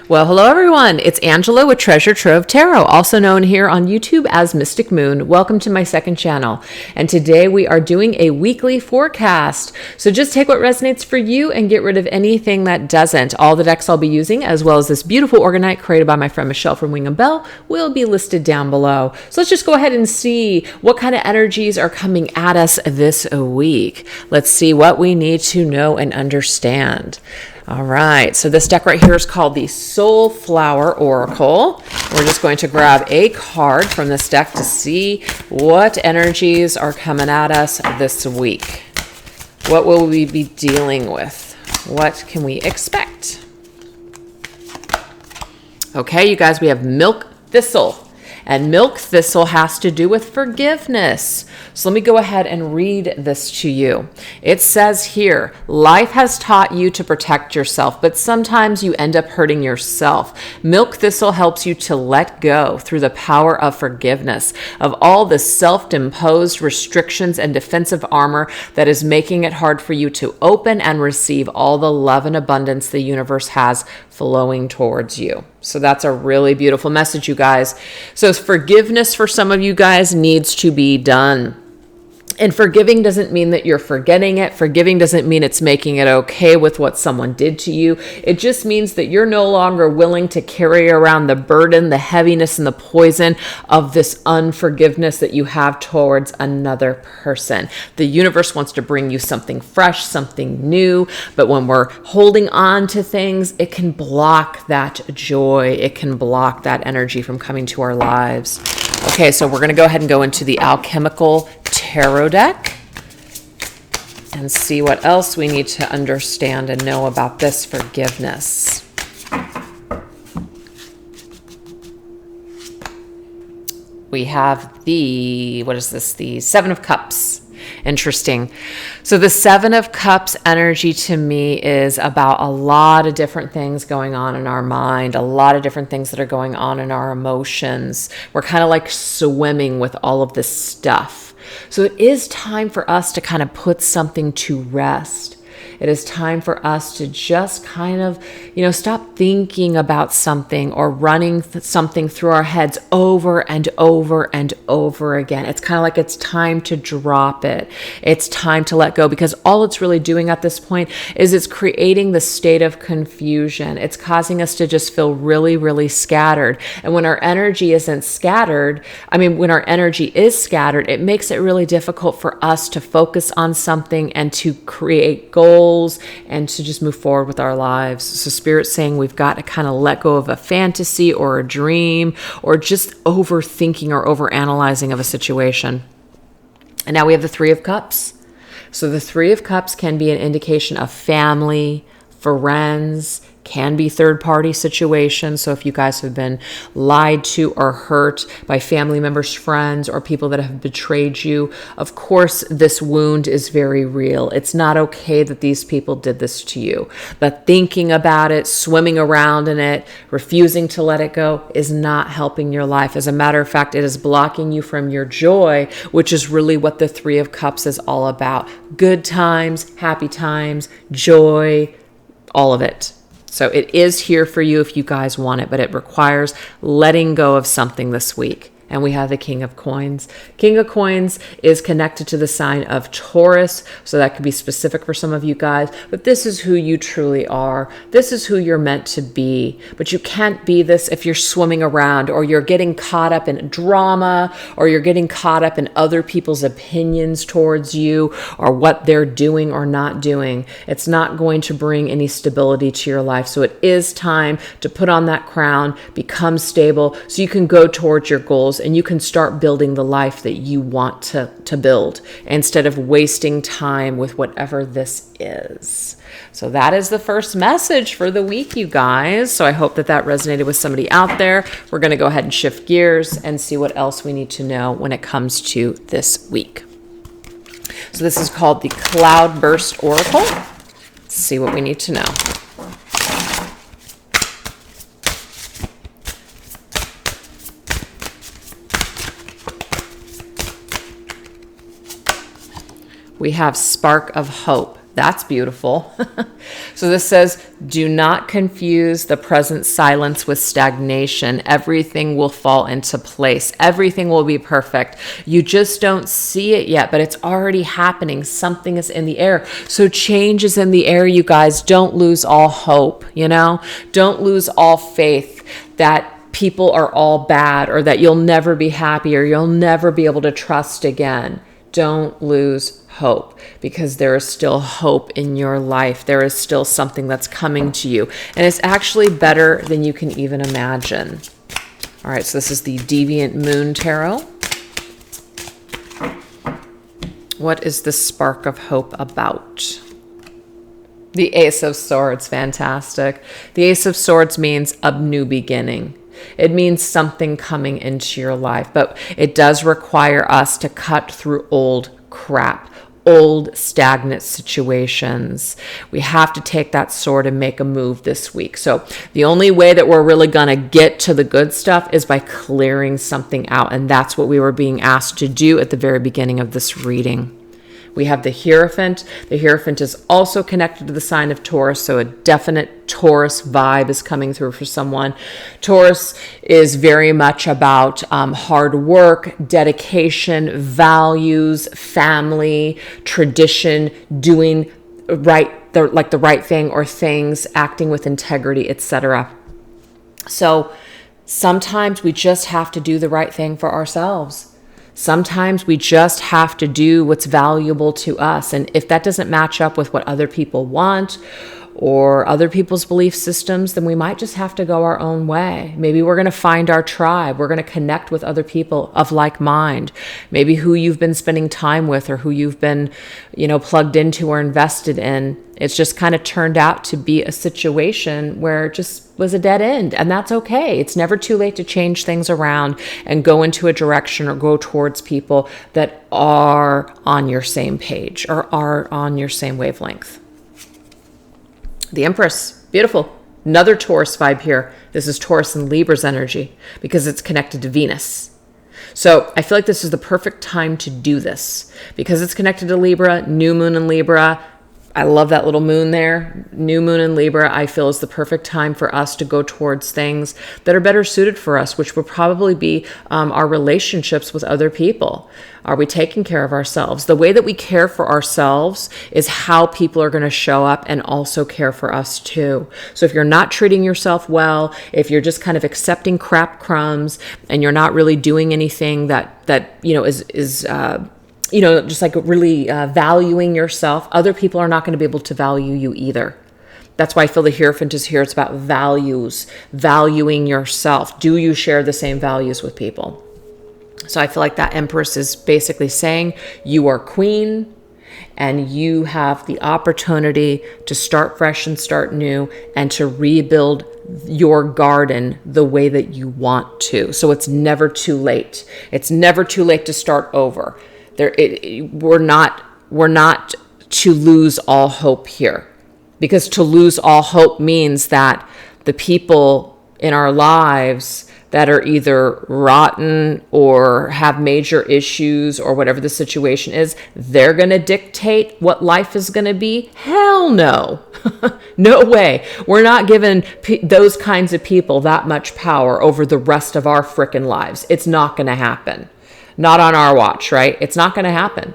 Well, hello everyone. It's Angela with Trove Tarot, also known here on YouTube as Mystic Moon. Welcome to my second channel. And today we are doing a weekly forecast. So just take what resonates for you and get rid of anything that doesn't. All the decks I'll be using, as well as this beautiful organite created by my friend Michelle from Wing and Bell, will be listed down below. So let's just go ahead and see what kind of energies are coming at us this week. Let's see what we need to know and understand. All right, so this deck right here is called the Soul Flower Oracle. We're just going to grab a card from this deck to see what energies are coming at us this week. What will we be dealing with? What can we expect? Okay, you guys, we have Milk Thistle. And Milk Thistle has to do with forgiveness. So let me go ahead and read this to you. It says here, life has taught you to protect yourself, but sometimes you end up hurting yourself. Milk Thistle helps you to let go through the power of forgiveness of all the self-imposed restrictions and defensive armor that is making it hard for you to open and receive all the love and abundance the universe has flowing towards you. So that's a really beautiful message, you guys. So forgiveness for some of you guys needs to be done. And forgiving doesn't mean that you're forgetting it. Forgiving doesn't mean it's making it okay with what someone did to you. It just means that you're no longer willing to carry around the burden, the heaviness, and the poison of this unforgiveness that you have towards another person. The universe wants to bring you something fresh, something new. But when we're holding on to things, it can block that joy. It can block that energy from coming to our lives. Okay, so we're going to go ahead and go into the Alchemical Tarot deck and see what else we need to understand and know about this forgiveness. We have the Seven of Cups. Interesting. So the Seven of Cups energy to me is about a lot of different things going on in our mind, a lot of different things that are going on in our emotions. We're kind of like swimming with all of this stuff. So it is time for us to kind of put something to rest. It is time for us to just kind of, stop thinking about something or running something through our heads over and over and over again. It's kind of like it's time to drop it. It's time to let go, because all it's really doing at this point is it's creating the state of confusion. It's causing us to just feel really, really scattered. And when our energy isn't scattered, when our energy is scattered, it makes it really difficult for us to focus on something and to create goals and to just move forward with our lives. So Spirit's saying we've got to kind of let go of a fantasy or a dream or just overthinking or overanalyzing of a situation. And now we have the Three of Cups. So the Three of Cups can be an indication of family, friends, can be third-party situations. So if you guys have been lied to or hurt by family members, friends, or people that have betrayed you, of course, this wound is very real. It's not okay that these people did this to you. But thinking about it, swimming around in it, refusing to let it go is not helping your life. As a matter of fact, it is blocking you from your joy, which is really what the Three of Cups is all about. Good times, happy times, joy, all of it. So it is here for you if you guys want it, but it requires letting go of something this week. And we have the King of Coins. King of Coins is connected to the sign of Taurus, so that could be specific for some of you guys, but this is who you truly are. This is who you're meant to be, but you can't be this if you're swimming around or you're getting caught up in drama or you're getting caught up in other people's opinions towards you or what they're doing or not doing. It's not going to bring any stability to your life. So it is time to put on that crown, become stable, so you can go towards your goals and you can start building the life that you want to build instead of wasting time with whatever this is. So that is the first message for the week, you guys. So I hope that resonated with somebody out there. We're going to go ahead and shift gears and see what else we need to know when it comes to this week. So this is called the Cloudburst Oracle. Let's see what we need to know. We have Spark of Hope. That's beautiful. So this says, do not confuse the present silence with stagnation. Everything will fall into place. Everything will be perfect. You just don't see it yet, but it's already happening. Something is in the air. So change is in the air, you guys. Don't lose all hope, Don't lose all faith that people are all bad or that you'll never be happy or you'll never be able to trust again. Don't lose hope, because there is still hope in your life. There is still something that's coming to you, and it's actually better than you can even imagine. All right, so this is the Deviant Moon Tarot. What is the spark of hope about? The Ace of Swords, fantastic. The Ace of Swords means a new beginning. It means something coming into your life, but it does require us to cut through old crap, old stagnant situations. We have to take that sword and make a move this week. So the only way that we're really going to get to the good stuff is by clearing something out. And that's what we were being asked to do at the very beginning of this reading. We have the Hierophant. The Hierophant is also connected to the sign of Taurus, so a definite Taurus vibe is coming through for someone. Taurus is very much about hard work, dedication, values, family, tradition, doing the right thing or things, acting with integrity, etc. So sometimes we just have to do the right thing for ourselves. Sometimes we just have to do what's valuable to us. And if that doesn't match up with what other people want or other people's belief systems, then we might just have to go our own way. Maybe we're going to find our tribe. We're going to connect with other people of like mind. Maybe who you've been spending time with or who you've been, plugged into or invested in. It's just kind of turned out to be a situation where it just was a dead end, and that's okay. It's never too late to change things around and go into a direction or go towards people that are on your same page or are on your same wavelength. The Empress, beautiful. Another Taurus vibe here. This is Taurus and Libra's energy because it's connected to Venus. So I feel like this is the perfect time to do this because it's connected to Libra, new moon in Libra. I love that little moon there. New moon in Libra, I feel, is the perfect time for us to go towards things that are better suited for us, which will probably be our relationships with other people. Are we taking care of ourselves? The way that we care for ourselves is how people are going to show up and also care for us too. So if you're not treating yourself well, if you're just kind of accepting crap crumbs and you're not really doing anything that is just like really valuing yourself, other people are not going to be able to value you either. That's why I feel the Hierophant is here. It's about values, valuing yourself. Do you share the same values with people? So I feel like that Empress is basically saying you are queen and you have the opportunity to start fresh and start new and to rebuild your garden the way that you want to. So it's never too late. It's never too late to start over. We're not to lose all hope here, because to lose all hope means that the people in our lives that are either rotten or have major issues or whatever the situation is, they're going to dictate what life is going to be? Hell no. No way. We're not giving those kinds of people that much power over the rest of our frickin' lives. It's not going to happen. Not on our watch, right? It's not going to happen.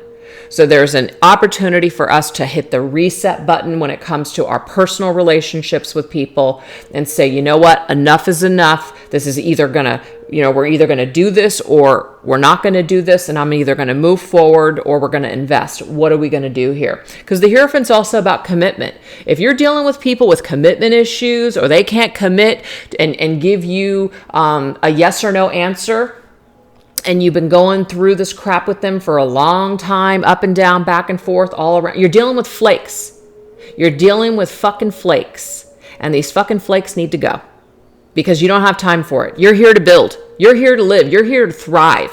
So there's an opportunity for us to hit the reset button when it comes to our personal relationships with people and say, you know what? Enough is enough. This is either going to, we're either going to do this or we're not going to do this. And I'm either going to move forward or we're going to invest. What are we going to do here? Because the Hierophant's also about commitment. If you're dealing with people with commitment issues or they can't commit and give you a yes or no answer, and you've been going through this crap with them for a long time, up and down, back and forth, all around. You're dealing with flakes. You're dealing with fucking flakes. And these fucking flakes need to go because you don't have time for it. You're here to build. You're here to live. You're here to thrive.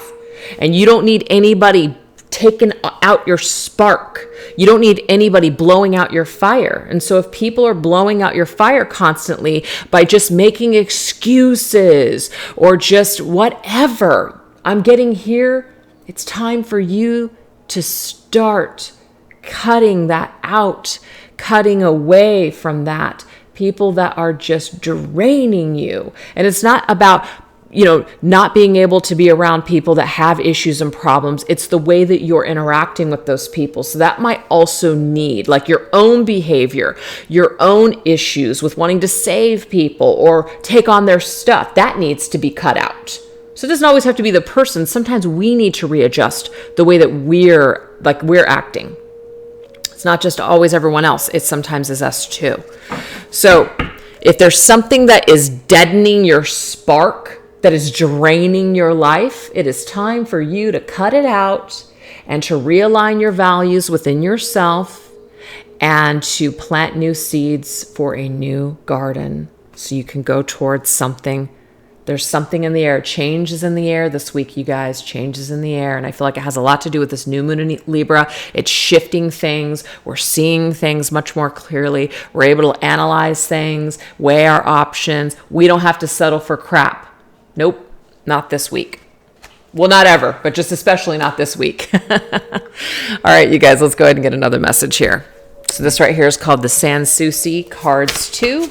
And you don't need anybody taking out your spark. You don't need anybody blowing out your fire. And so if people are blowing out your fire constantly by just making excuses or just whatever, I'm getting here. It's time for you to start cutting that out, cutting away from that. People that are just draining you. And it's not about, not being able to be around people that have issues and problems. It's the way that you're interacting with those people. So that might also need, like, your own behavior, your own issues with wanting to save people or take on their stuff. That needs to be cut out. So it doesn't always have to be the person. Sometimes we need to readjust the way that we're acting. It's not just always everyone else. It sometimes is us too. So if there's something that is deadening your spark, that is draining your life, it is time for you to cut it out and to realign your values within yourself and to plant new seeds for a new garden so you can go towards something. There's something in the air. Change is in the air this week, you guys. Change is in the air. And I feel like it has a lot to do with this new moon in Libra. It's shifting things. We're seeing things much more clearly. We're able to analyze things, weigh our options. We don't have to settle for crap. Nope, not this week. Well, not ever, but just especially not this week. All right, you guys, let's go ahead and get another message here. So this right here is called the Sanssouci Cards 2.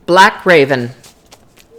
Black Raven.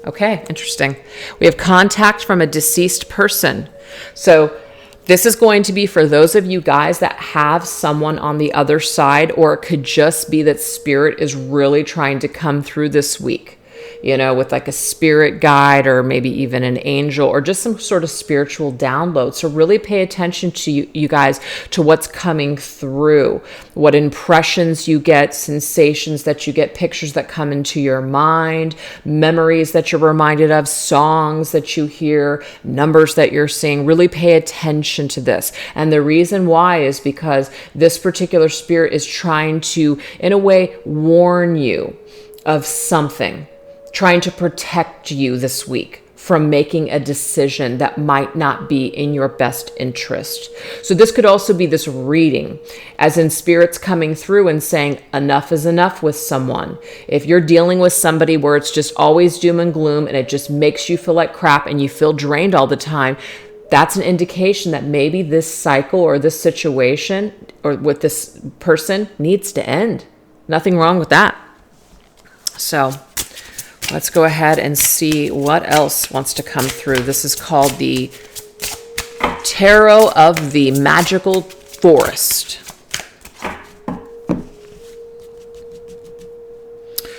Okay, interesting. We have contact from a deceased person. So this is going to be for those of you guys that have someone on the other side, or it could just be that spirit is really trying to come through this week, with like a spirit guide or maybe even an angel or just some sort of spiritual download. So really pay attention to you guys, to what's coming through, what impressions you get, sensations that you get, pictures that come into your mind, memories that you're reminded of, songs that you hear, numbers that you're seeing. Really pay attention to this. And the reason why is because this particular spirit is trying to, in a way, warn you of something, trying to protect you this week from making a decision that might not be in your best interest. So this could also be this reading, as in spirits coming through and saying enough is enough with someone. If you're dealing with somebody where it's just always doom and gloom and it just makes you feel like crap and you feel drained all the time, that's an indication that maybe this cycle or this situation or with this person needs to end. Nothing wrong with that. So let's go ahead and see what else wants to come through. This is called the Tarot of the Magical Forest.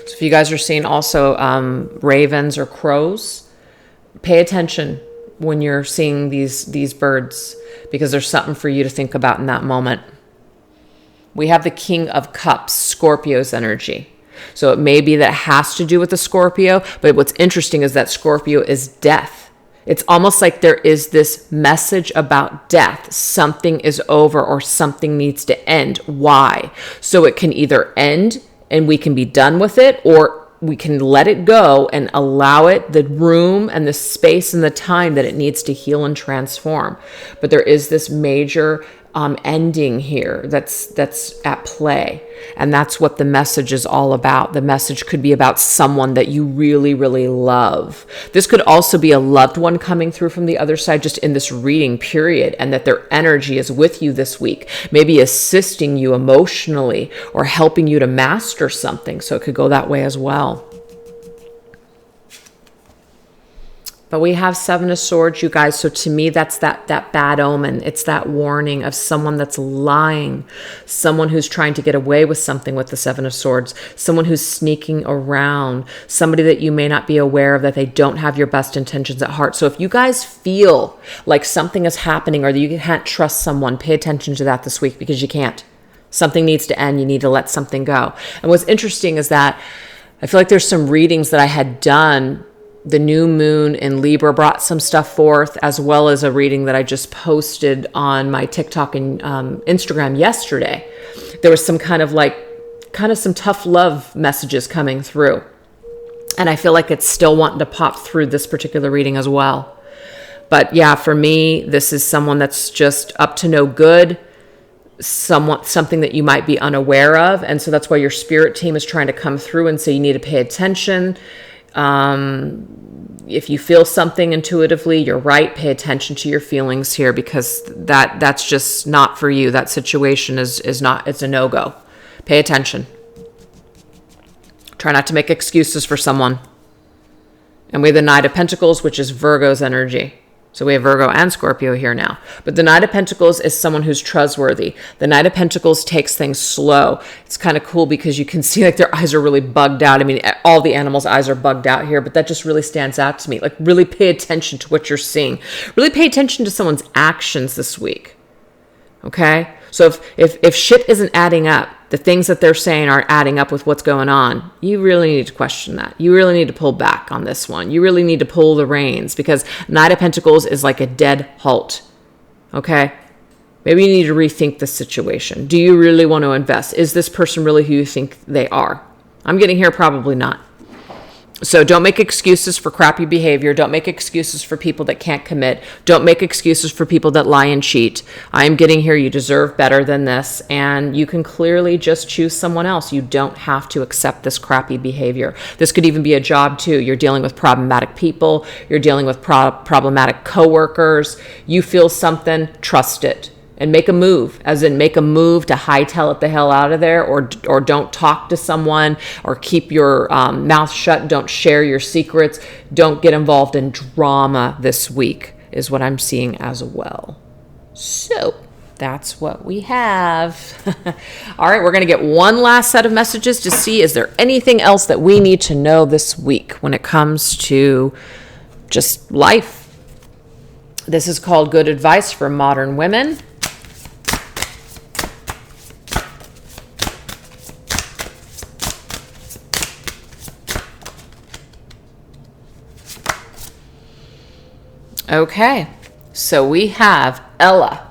So if you guys are seeing also ravens or crows, pay attention when you're seeing these birds, because there's something for you to think about in that moment. We have the King of Cups, Scorpio's energy. So it may be that it has to do with the Scorpio, but what's interesting is that Scorpio is death. It's almost like there is this message about death. Something is over or something needs to end. Why? So it can either end and we can be done with it, or we can let it go and allow it the room and the space and the time that it needs to heal and transform. But there is this major ending here that's at play, and that's what the message is all about. The message could be about someone that you really, really love. This could also be a loved one coming through from the other side, just in this reading period, and that their energy is with you this week, maybe assisting you emotionally or helping you to master something. So it could go that way as well. But we have Seven of Swords, you guys. So to me, that's that bad omen. It's that warning of someone that's lying, someone who's trying to get away with something with the Seven of Swords, someone who's sneaking around, somebody that you may not be aware of, that they don't have your best intentions at heart. So if you guys feel like something is happening or that you can't trust someone, pay attention to that this week, because you can't. Something needs to end. You need to let something go. And what's interesting is that I feel like there's some readings that I had done. The new moon in Libra brought some stuff forth, as well as a reading that I just posted on my TikTok and Instagram yesterday. There was some kind of some tough love messages coming through. And I feel like it's still wanting to pop through this particular reading as well. But yeah, for me, this is someone that's just up to no good. something that you might be unaware of. And so that's why your spirit team is trying to come through and say you need to pay attention. If you feel something intuitively, you're right. Pay attention to your feelings here, because that's just not for you. That situation is not, it's a no-go. Pay attention. Try not to make excuses for someone. And we have the Knight of Pentacles, which is Virgo's energy. So we have Virgo and Scorpio here now. But the Knight of Pentacles is someone who's trustworthy. The Knight of Pentacles takes things slow. It's kind of cool because you can see like their eyes are really bugged out. I mean, all the animals' eyes are bugged out here, but that just really stands out to me. Like, really pay attention to what you're seeing. Really pay attention to someone's actions this week. Okay? So if shit isn't adding up, the things that they're saying aren't adding up with what's going on, you really need to question that. You really need to pull back on this one. You really need to pull the reins, because Knight of Pentacles is like a dead halt. Okay? Maybe you need to rethink the situation. Do you really want to invest? Is this person really who you think they are? I'm getting here probably not. So don't make excuses for crappy behavior. Don't make excuses for people that can't commit. Don't make excuses for people that lie and cheat. I am getting here. You deserve better than this. And you can clearly just choose someone else. You don't have to accept this crappy behavior. This could even be a job too. You're dealing with problematic people. You're dealing with problematic coworkers. You feel something, trust it. And make a move, as in make a move to hightail it the hell out of there, or don't talk to someone, or keep your mouth shut. Don't share your secrets. Don't get involved in drama this week, is what I'm seeing as well. So that's what we have. All right, we're going to get one last set of messages to see, is there anything else that we need to know this week when it comes to just life? This is called Good Advice for Modern Women. Okay, so we have Ella.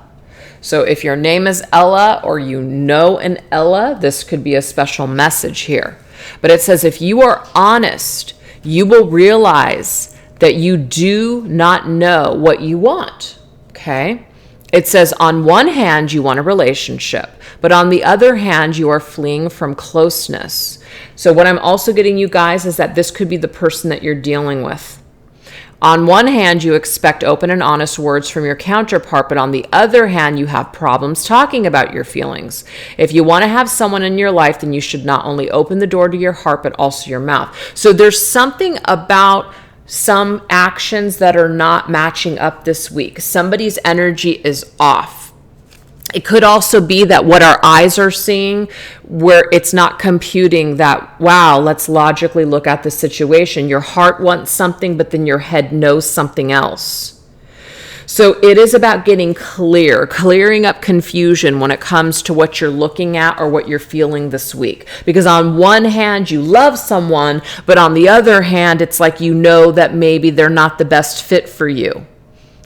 So if your name is Ella, or you know an Ella, this could be a special message here. But it says, if you are honest, you will realize that you do not know what you want. Okay? It says, on one hand, you want a relationship, but on the other hand, you are fleeing from closeness. So what I'm also getting, you guys, is that this could be the person that you're dealing with. On one hand, you expect open and honest words from your counterpart, but on the other hand, you have problems talking about your feelings. If you want to have someone in your life, then you should not only open the door to your heart, but also your mouth. So there's something about some actions that are not matching up this week. Somebody's energy is off. It could also be that what our eyes are seeing, where it's not computing that, wow, let's logically look at the situation. Your heart wants something, but then your head knows something else. So it is about getting clear, clearing up confusion when it comes to what you're looking at or what you're feeling this week. Because on one hand, you love someone, but on the other hand, it's like you know that maybe they're not the best fit for you.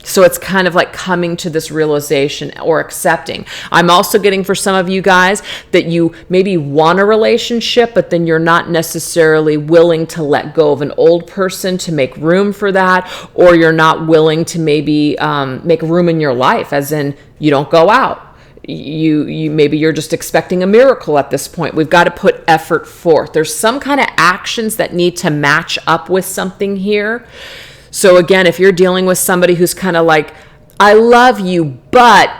So it's kind of like coming to this realization or accepting. I'm also getting for some of you guys that you maybe want a relationship, but then you're not necessarily willing to let go of an old person to make room for that, or you're not willing to maybe make room in your life, as in you don't go out. You maybe you're just expecting a miracle at this point. We've got to put effort forth. There's some kind of actions that need to match up with something here. So again, if you're dealing with somebody who's kind of like, I love you, but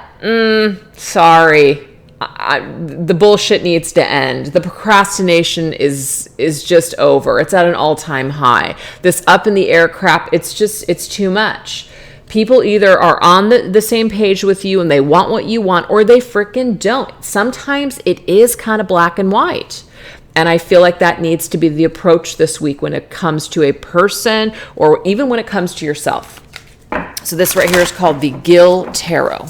sorry, the bullshit needs to end. The procrastination is just over. It's at an all-time high. This up in the air crap, it's too much. People either are on the same page with you and they want what you want, or they freaking don't. Sometimes it is kind of black and white. And I feel like that needs to be the approach this week when it comes to a person, or even when it comes to yourself. So this right here is called the Gill Tarot.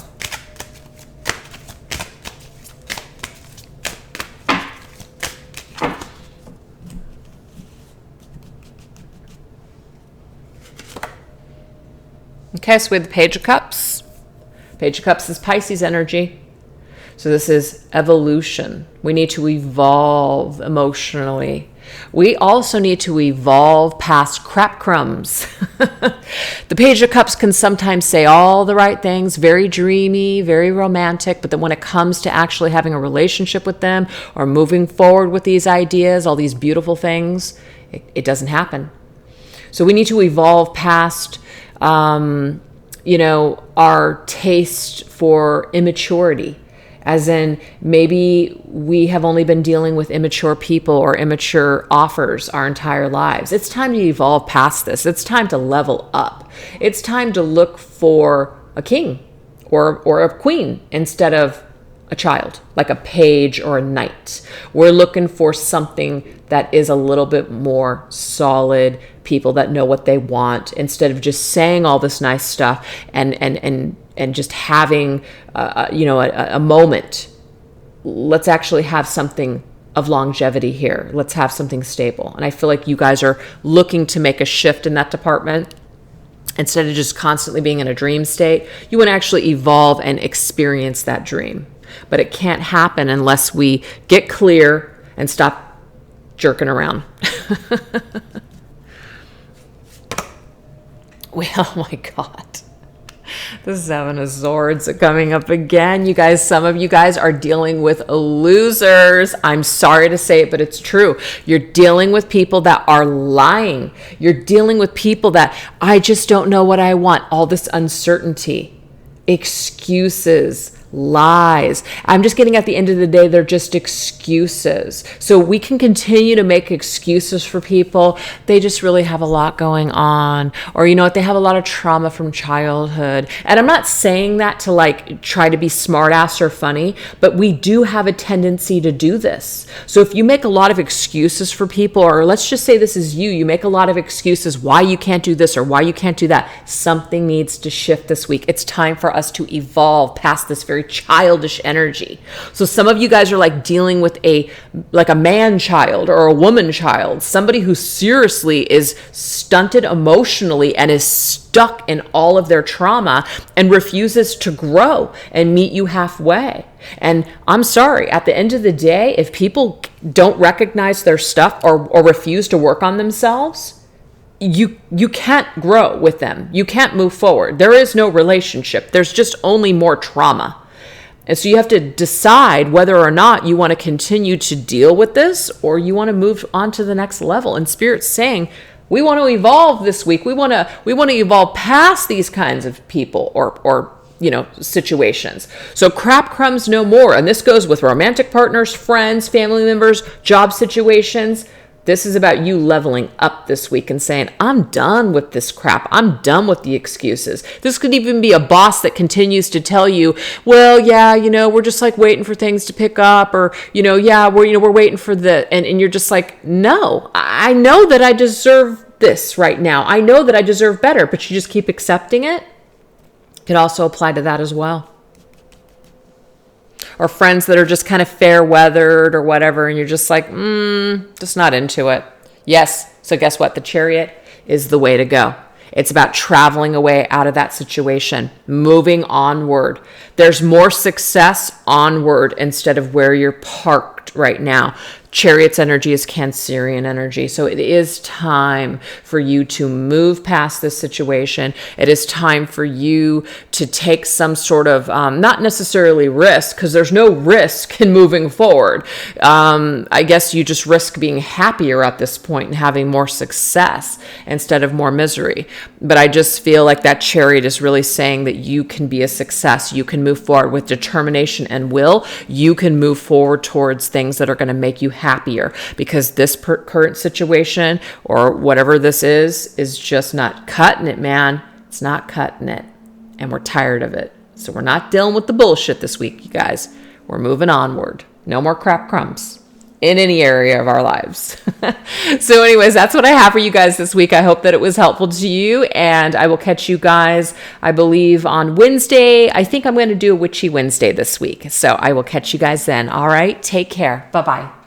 Okay, so we have the Page of Cups. Page of Cups is Pisces energy. So this is evolution. We need to evolve emotionally. We also need to evolve past crap crumbs. The Page of Cups can sometimes say all the right things, very dreamy, very romantic, but then when it comes to actually having a relationship with them or moving forward with these ideas, all these beautiful things, it doesn't happen. So we need to evolve past, our taste for immaturity. As in, maybe we have only been dealing with immature people or immature offers our entire lives. It's time to evolve past this. It's time to level up. It's time to look for a king or a queen instead of a child, like a page or a knight. We're looking for something that is a little bit more solid, people that know what they want, instead of just saying all this nice stuff and just having a moment. Let's actually have something of longevity here. Let's have something stable. And I feel like you guys are looking to make a shift in that department. Instead of just constantly being in a dream state, you want to actually evolve and experience that dream. But it can't happen unless we get clear and stop jerking around. Oh my God. The Seven of Swords coming up again. You guys, some of you guys are dealing with losers. I'm sorry to say it, but it's true. You're dealing with people that are lying. You're dealing with people that, I just don't know what I want. All this uncertainty, excuses, lies. I'm just getting at the end of the day, they're just excuses. So we can continue to make excuses for people. They just really have a lot going on. Or you know what? They have a lot of trauma from childhood. And I'm not saying that to like try to be smart ass or funny, but we do have a tendency to do this. So if you make a lot of excuses for people, or let's just say this is you make a lot of excuses why you can't do this or why you can't do that. Something needs to shift this week. It's time for us to evolve past this very childish energy. So some of you guys are like dealing with a man child or a woman child, somebody who seriously is stunted emotionally and is stuck in all of their trauma and refuses to grow and meet you halfway. And I'm sorry, at the end of the day, if people don't recognize their stuff or refuse to work on themselves, you can't grow with them. You can't move forward. There is no relationship. There's just only more trauma. And so you have to decide whether or not you want to continue to deal with this or you want to move on to the next level. And Spirit's saying, we want to evolve this week. We want to evolve past these kinds of people or situations. So crap crumbs no more. And this goes with romantic partners, friends, family members, job situations. This is about you leveling up this week and saying, I'm done with this crap. I'm done with the excuses. This could even be a boss that continues to tell you, well, yeah, we're just like waiting for things to pick up, or, yeah, we're waiting for and you're just like, no, I know that I deserve this right now. I know that I deserve better, but you just keep accepting it. It could also apply to that as well. Or friends that are just kind of fair weathered or whatever, and you're just like, just not into it. Yes. So guess what? The Chariot is the way to go. It's about traveling away out of that situation, moving onward. There's more success onward instead of where you're parked right now. Chariot's energy is Cancerian energy. So it is time for you to move past this situation. It is time for you to take some sort of, not necessarily risk, because there's no risk in moving forward. I guess you just risk being happier at this point and having more success instead of more misery. But I just feel like that Chariot is really saying that you can be a success. You can move forward with determination and will. You can move forward towards things that are going to make you happier, because this current situation or whatever this is just not cutting it, man. It's not cutting it. And we're tired of it. So we're not dealing with the bullshit this week, you guys. We're moving onward. No more crap crumbs in any area of our lives. So anyways, that's what I have for you guys this week. I hope that it was helpful to you, and I will catch you guys, I believe, on Wednesday. I think I'm going to do a Witchy Wednesday this week. So I will catch you guys then. All right. Take care. Bye-bye.